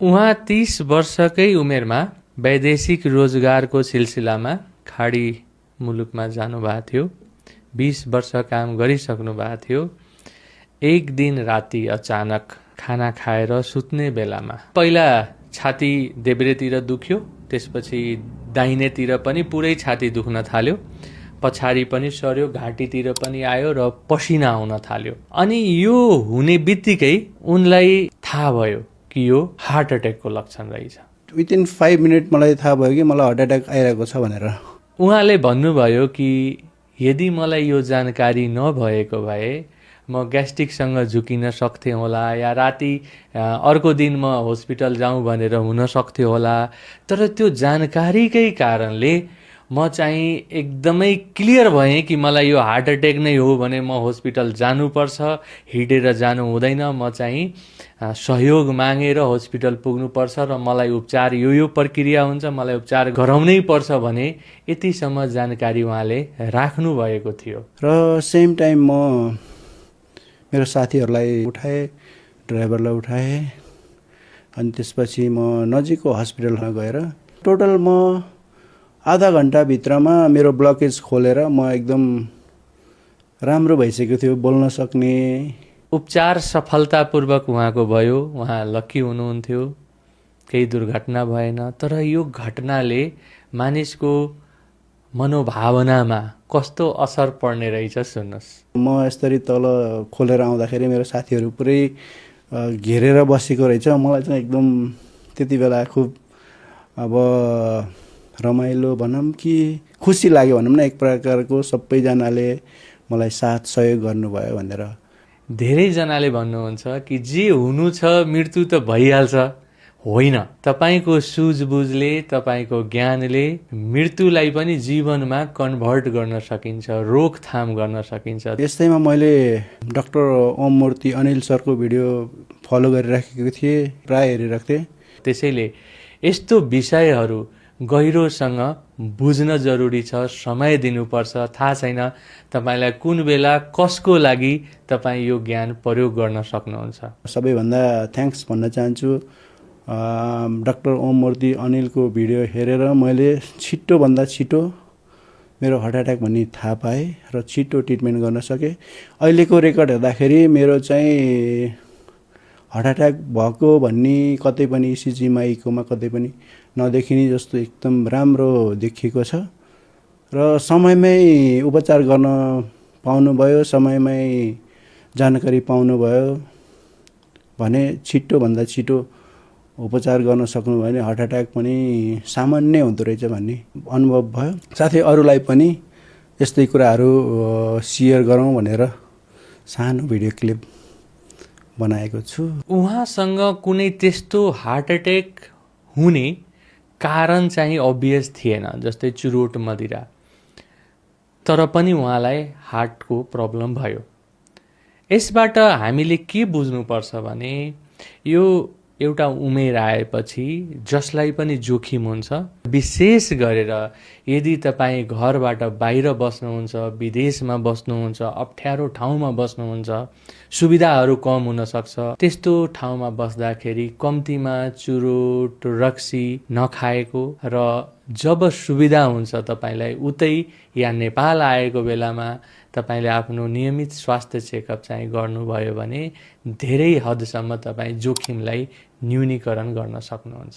उहाँ 30 वर्षकै उमेरमा वैदेशिक रोजगारको सिलसिलामा खाडी मुलुकमा जानुभएको थियो। 20 वर्ष काम गरिसक्नु भएको थियो। एक दिन राति अचानक खाना खाएर सुत्ने बेलामा पहिला छाती देब्रेतिर दुख्यो, त्यसपछि दाहिनेतिर पनि पुरै छाती दुख्न थाल्यो, पछाडि पनि सर्यो, घाँटीतिर पनि आयो र पसिना आउन थाल्यो। अनि यो हुने बित्तिकै उनलाई थाहा भयो कि यो हार्ट अट्याकको लक्षण रहेछ। विदिन 5 मिनट मलाई थाहा भयो कि मलाई हार्ट अट्याक आइरहेको छ भनेर। उहाँले भन्नुभयो कि यदि मलाई यो जानकारी नभएको भए म ग्यास्ट्रिकसँग झुकिन सक्थेँ होला, या राति अर्को दिन म हस्पिटल जाउँ भनेर हुन सक्थ्यो होला। तर त्यो जानकारीकै कारणले म चाहिँ एकदमै क्लियर भएँ कि मलाई यो हार्ट अट्याक नै हो भने म हस्पिटल जानुपर्छ, हिँडेर जानु हुँदैन। म चाहिँ सहयोग मागेर हस्पिटल पुग्नुपर्छ र मलाई उपचार यो प्रक्रिया हुन्छ, मलाई उपचार गराउनै पर्छ भने यतिसम्म जानकारी उहाँले राख्नु भएको थियो। र सेम टाइम म मेरो साथीहरूलाई उठाएँ, ड्राइभरलाई उठाएँ, अनि त्यसपछि म नजिकको हस्पिटलमा गएर टोटल म आधा घन्टाभित्रमा मेरो ब्लकेज खोलेर म एकदम राम्रो भइसकेको थियो, बोल्न सक्ने। उपचार सफलतापूर्वक उहाँको भयो। उहाँ लक्की हुनुहुन्थ्यो, केही दुर्घटना भएन। तर यो घटनाले मानिसको मनोभावनामा कस्तो असर पर्ने रहेछ सुन्नुहोस्। म यसरी तल खोलेर आउँदाखेरि मेरो साथीहरू पुरै घेरेर बसेको रहेछ। मलाई चाहिँ एकदम त्यति बेला खुब अब रमाइलो भनौँ कि खुसी लाग्यो भनौँ न, एक प्रकारको सबैजनाले मलाई साथ सहयोग गर्नुभयो भनेर। धेरैजनाले भन्नुहुन्छ कि जे हुनु छ मृत्यु त भइहाल्छ। होइन, तपाईँको सुझबुझले, तपाईँको ज्ञानले मृत्युलाई पनि जीवनमा कन्भर्ट गर्न सकिन्छ, रोकथाम गर्न सकिन्छ। यस्तैमा मैले डाक्टर ओम मूर्ति अनिल सरको भिडियो फलो गरिराखेको थिएँ, प्राय हेरिरहेको थिएँ। त्यसैले यस्तो विषयहरू गहिरोसँग बुझ्न जरुरी छ, समय दिनुपर्छ। थाहा छैन तपाईँलाई कुन बेला कसको लागि तपाईँ यो ज्ञान प्रयोग गर्न सक्नुहुन्छ। सबैभन्दा थ्याङ्क्स भन्न चाहन्छु डाक्टर ओम मूर्ति अनिलको भिडियो हेरेर मैले छिटोभन्दा छिटो मेरो हार्ट एट्याक भन्ने थाहा पाएँ र छिटो ट्रिटमेन्ट गर्न सकेँ। अहिलेको रेकर्ड हेर्दाखेरि मेरो चाहिँ हार्ट एट्याक भएको भन्ने कतै पनि इसिजीमा इकोमा कतै पनि नदेखिने जस्तो एकदम राम्रो देखिएको छ। र समयमै उपचार गर्न पाउनुभयो, समयमै जानकारी पाउनुभयो भने छिटोभन्दा छिटो उपचार गर्न सक्नुभयो भने हार्ट एट्याक पनि सामान्य हुँदो रहेछ भन्ने अनुभव भयो। साथै अरूलाई पनि यस्तै कुराहरू सेयर गरौँ भनेर सानो भिडियो क्लिप बनाएको छु। उहाँसँग कुनै त्यस्तो हार्ट एट्याक हुने कारण चाहिँ अभियस थिएन, जस्तै चुरोट मदिरा। तर पनि उहाँलाई हार्टको प्रब्लम भयो। यसबाट हामीले के बुझ्नुपर्छ भने यो एउटा उमेर आएपछि जसलाई पनि जोखिम हुन्छ। विशेष गरेर यदि तपाईँ घरबाट बाहिर बस्नुहुन्छ, विदेशमा बस्नुहुन्छ, अप्ठ्यारो ठाउँमा बस्नुहुन्छ, सुविधाहरू कम हुनसक्छ, त्यस्तो ठाउँमा बस्दाखेरि कम्तीमा चुरोट रक्सी नखाएको र जब सुविधा हुन्छ तपाईँलाई उतै या नेपाल आएको बेलामा तपाईँले आफ्नो नियमित स्वास्थ्य चेकअप चाहिँ गर्नुभयो भने धेरै हदसम्म तपाईँ जोखिमलाई न्यूनीकरण गर्न सक्नुहुन्छ।